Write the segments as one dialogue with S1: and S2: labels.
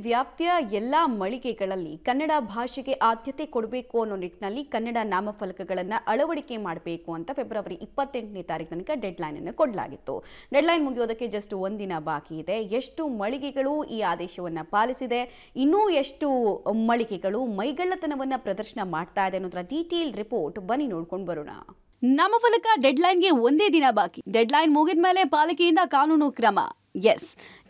S1: ವ್ಯಾಪ್ತಿಯ ಎಲ್ಲಾ ಮಳಿಗೆಗಳಲ್ಲಿ ಕನ್ನಡ ಭಾಷೆಗೆ ಆದ್ಯತೆ ಕೊಡಬೇಕು ಅನ್ನೋ ನಿಟ್ಟಿನಲ್ಲಿ ಕನ್ನಡ ನಾಮಫಲಕಗಳನ್ನು ಅಳವಡಿಕೆ ಮಾಡಬೇಕು ಅಂತ ಫೆಬ್ರವರಿ 28ನೇ ತಾರೀಕು ತನಕ ಡೆಡ್ಲೈನ್ ಅನ್ನು ಕೊಡಲಾಗಿತ್ತು. ಡೆಡ್ಲೈನ್ ಮುಗಿಯೋದಕ್ಕೆ ಜಸ್ಟ್ ಒಂದಿನ ಬಾಕಿ ಇದೆ. ಎಷ್ಟು ಮಳಿಗೆಗಳು ಈ ಆದೇಶವನ್ನು ಪಾಲಿಸಿದೆ, ಇನ್ನೂ ಎಷ್ಟು ಮಳಿಗೆಗಳು ಮೈಗಳ್ಳತನವನ್ನು ಪ್ರದರ್ಶನ ಮಾಡ್ತಾ ಇದೆ ಅನ್ನೋದರ ಡೀಟೇಲ್ ರಿಪೋರ್ಟ್ ಬನ್ನಿ ನೋಡ್ಕೊಂಡು ಬರೋಣ.
S2: ನಾಮಫಲಕ ಡೆಡ್ಲೈನ್ಗೆ ಒಂದೇ ದಿನ ಬಾಕಿ. ಡೆಡ್ಲೈನ್ ಮುಗಿದ ಮೇಲೆ ಪಾಲಿಕೆಯಿಂದ ಕಾನೂನು ಕ್ರಮ.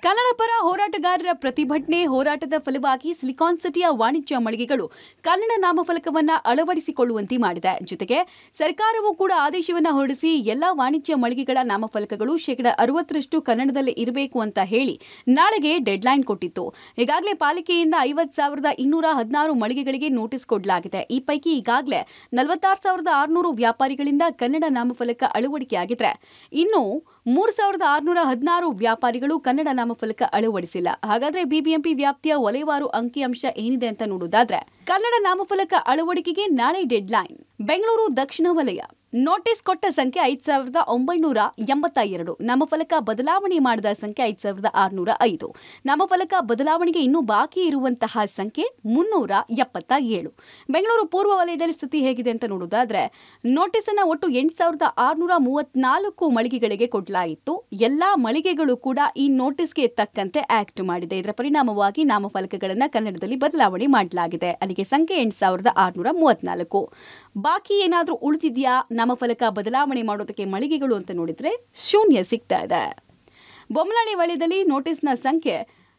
S2: ಕನ್ನಡ ಪರ ಹೋರಾಟಗಾರರ ಪ್ರತಿಭಟನೆ ಹೋರಾಟದ ಫಲವಾಗಿ ಸಿಲಿಕಾನ್ ಸಿಟಿಯ ವಾಣಿಜ್ಯ ಮಳಿಗೆಗಳು ಕನ್ನಡ ನಾಮಫಲಕವನ್ನು ಅಳವಡಿಸಿಕೊಳ್ಳುವಂತೆ ಮಾಡಿದೆ. ಜೊತೆಗೆ ಸರ್ಕಾರವೂ ಕೂಡ ಆದೇಶವನ್ನು ಹೊರಡಿಸಿ ಎಲ್ಲಾ ವಾಣಿಜ್ಯ ಮಳಿಗೆಗಳ ನಾಮಫಲಕಗಳು 60% ಕನ್ನಡದಲ್ಲೇ ಇರಬೇಕು ಅಂತ ಹೇಳಿ ನಾಳೆಗೆ ಡೆಡ್ಲೈನ್ ಕೊಟ್ಟಿತ್ತು. ಈಗಾಗಲೇ ಪಾಲಿಕೆಯಿಂದ 50,216 ಮಳಿಗೆಗಳಿಗೆ ನೋಟಿಸ್ ಕೊಡಲಾಗಿದೆ. ಈ ಪೈಕಿ ಈಗಾಗಲೇ 46,600 ವ್ಯಾಪಾರಿಗಳಿಂದ ಕನ್ನಡ ನಾಮಫಲಕ ಅಳವಡಿಕೆಯಾಗಿದ್ರೆ ಇನ್ನು 3,616 ವ್ಯಾಪಾರಿಗಳು ಕನ್ನಡ ನಾಮಫಲಕ ಅಳವಡಿಸಿಲ್ಲ. ಹಾಗಾದ್ರೆ ಬಿಬಿಎಂಪಿ ವ್ಯಾಪ್ತಿಯ ವಲಯವಾರು ಅಂಕಿಅಂಶ ಏನಿದೆ ಅಂತ ನೋಡೋದಾದ್ರೆ ಕನ್ನಡ ನಾಮಫಲಕ ಅಳವಡಿಕೆಗೆ ನಾಳೆ ಡೆಡ್ಲೈನ್. ಬೆಂಗಳೂರು ದಕ್ಷಿಣ ವಲಯ ನೋಟಿಸ್ ಕೊಟ್ಟ ಸಂಖ್ಯೆ 5,982. ನಾಮಫಲಕ ಬದಲಾವಣೆ ಮಾಡಿದ ಸಂಖ್ಯೆ 5,605. ನಾಮಫಲಕ ಬದಲಾವಣೆಗೆ ಇನ್ನೂ ಬಾಕಿ ಇರುವಂತಹ ಸಂಖ್ಯೆ 377. ಬೆಂಗಳೂರು ಪೂರ್ವ ವಲಯದಲ್ಲಿ ಸ್ಥಿತಿ ಹೇಗಿದೆ ಅಂತ ನೋಡೋದಾದ್ರೆ ನೋಟಿಸ್ ಅನ್ನ ಒಟ್ಟು 8,634 ಮಳಿಗೆಗಳಿಗೆ ಕೊಡಲಾಯಿತು. ಎಲ್ಲಾ ಮಳಿಗೆಗಳು ಕೂಡ ಈ ನೋಟಿಸ್ಗೆ ತಕ್ಕಂತೆ ಆಕ್ಟ್ ಮಾಡಿದೆ. ಇದರ ಪರಿಣಾಮವಾಗಿ ನಾಮಫಲಕಗಳನ್ನು ಕನ್ನಡದಲ್ಲಿ ಬದಲಾವಣೆ ಮಾಡಲಾಗಿದೆ. ಅಲ್ಲಿಗೆ ಸಂಖ್ಯೆ 8,634. ಬಾಕಿ ಏನಾದರೂ ಉಳಿದಿದೆಯಾ ನಾಮಫಲಕ ಬದಲಾವಣೆ ಮಾಡೋದಕ್ಕೆ ಮಳಿಗೆಗಳು ಅಂತ ನೋಡಿದ್ರೆ ಶೂನ್ಯ ಸಿಗ್ತಾ ಇದೆ. ಬೊಮ್ಮನಹಳ್ಳಿ ವಲಯದಲ್ಲಿ ನೋಟಿಸ್ನ ಸಂಖ್ಯೆ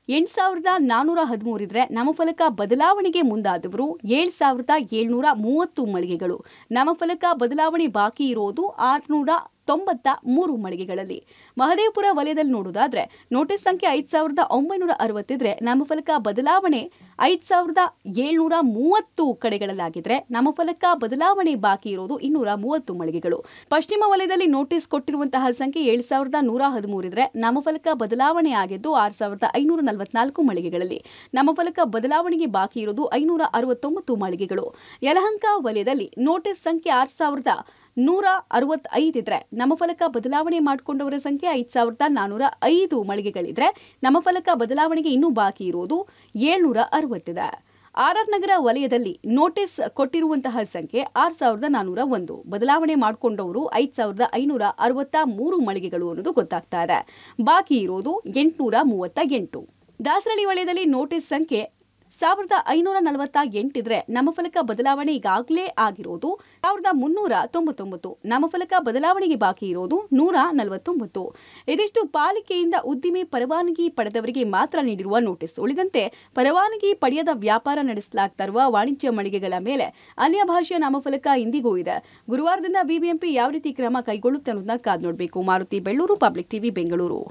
S2: 8,413 ಇದ್ರೆ ನಾಮಫಲಕ ಬದಲಾವಣೆಗೆ ಮುಂದಾದವರು 7,730 ಮಳಿಗೆಗಳು. ನಾಮಫಲಕ ಬದಲಾವಣೆ ಬಾಕಿ ಇರೋದು 693 ಮಳಿಗೆಗಳಲ್ಲಿ. ಮಹದೇವಪುರ ವಲಯದಲ್ಲಿ ನೋಡೋದಾದ್ರೆ ನೋಟಿಸ್ ಸಂಖ್ಯೆ 5,960 ಇದ್ರೆ ನಾಮಫಲಕ ಬದಲಾವಣೆ 5,730 ಕಡೆಗಳಲ್ಲಾಗಿದ್ರೆ ನಾಮಫಲಕ ಬದಲಾವಣೆ ಬಾಕಿ ಇರೋದು 230 ಮಳಿಗೆಗಳು. ಪಶ್ಚಿಮ ವಲಯದಲ್ಲಿ ನೋಟಿಸ್ ಕೊಟ್ಟಿರುವಂತಹ ಸಂಖ್ಯೆ 7,113 ಇದ್ರೆ ನಾಮಫಲಕ ಬದಲಾವಣೆ ಆಗಿದ್ದು 6,544 ಮಳಿಗೆಗಳಲ್ಲಿ. ನಾಮಫಲಕ ಬದಲಾವಣೆಗೆ ಬಾಕಿ ಇರೋದು 569 ಮಳಿಗೆಗಳು. ಯಲಹಂಕ ವಲಯದಲ್ಲಿ ನೋಟಿಸ್ ಸಂಖ್ಯೆ 6,165 ಇದ್ರೆ ನಾಮಫಲಕ ಬದಲಾವಣೆ ಮಾಡಿಕೊಂಡವರ ಸಂಖ್ಯೆ 5,405 ಮಳಿಗೆಗಳಿದ್ರೆ ನಾಮಫಲಕ ಬದಲಾವಣೆಗೆ ಇನ್ನೂ ಬಾಕಿ ಇರೋದು 760 ಇದೆ. ಆರ್ಆರ್ ನಗರ ವಲಯದಲ್ಲಿ ನೋಟಿಸ್ ಕೊಟ್ಟಿರುವಂತಹ ಸಂಖ್ಯೆ 6,401. ಬದಲಾವಣೆ ಮಾಡಿಕೊಂಡವರು 5,563 ಮಳಿಗೆಗಳು ಅನ್ನೋದು ಗೊತ್ತಾಗ್ತಾ ಇದೆ. ಬಾಕಿ ಇರೋದು 838. ದಾಸರಳ್ಳಿ ವಲಯದಲ್ಲಿ ನೋಟಿಸ್ ಸಂಖ್ಯೆ 1,548 ಇದ್ರೆ ನಾಮಫಲಕ ಬದಲಾವಣೆ ಈಗಾಗಲೇ ಆಗಿರೋದು 1,399. ನಾಮಫಲಕ ಬದಲಾವಣೆಗೆ ಬಾಕಿ ಇರೋದು 149. ಇದಿಷ್ಟು ಪಾಲಿಕೆಯಿಂದ ಉದ್ದಿಮೆ ಪರವಾನಗಿ ಪಡೆದವರಿಗೆ ಮಾತ್ರ ನೀಡಿರುವ ನೋಟಿಸ್. ಉಳಿದಂತೆ ಪರವಾನಗಿ ಪಡೆಯದ ವ್ಯಾಪಾರ ನಡೆಸಲಾಗ್ತಾ ಇರುವ ವಾಣಿಜ್ಯ ಮಳಿಗೆಗಳ ಮೇಲೆ ಅನ್ಯ ಭಾಷೆಯ ನಾಮಫಲಕ ಇಂದಿಗೂ ಇದೆ. ಗುರುವಾರದಿಂದ ಬಿಬಿಎಂಪಿ ಯಾವ ರೀತಿ ಕ್ರಮ ಕೈಗೊಳ್ಳುತ್ತೆ ಅನ್ನೋದನ್ನ ಕಾದು ನೋಡಬೇಕು. Maruti, Bellur, public TV, Bengaluru.